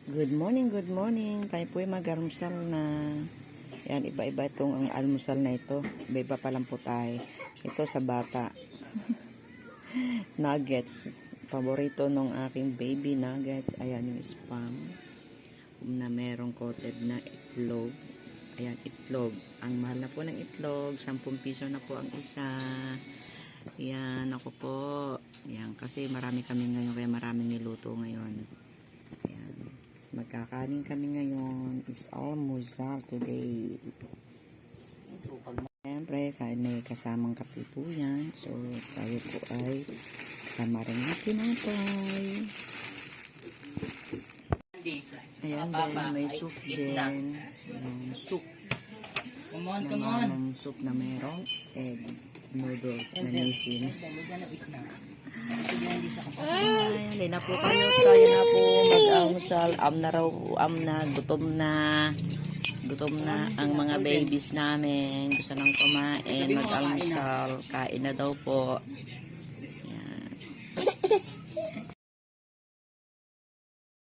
Good morning, good morning. Tayo po ay mag-almusal na. Yan, iba-iba itong ang almusal na ito. Iba-iba pa lang po tayo. Ito sa bata. Nuggets. Paborito nung aking baby nuggets. Ayan yung spam. Na merong coated na itlog. Ayan, itlog. Ang mahal na po ng itlog. 10 piso na po ang isa. Yan, ako po. Yan, kasi marami kami ngayon. Kaya maraming niluto ngayon. Magkakanin kami ngayon is almusal today. Siyempre, may kasamang kape po yan. So, tayo po ay kasama rin ng tinapay. Ayan din, may soup din. Yung soup. Come on. Yung soup na merong egg noodles na nisin. Ayan, hindi na po tayo na po mag-almusal. Gutom na ang mga babies namin. Gusto nang kumain, mag-almusal. Kain na daw po.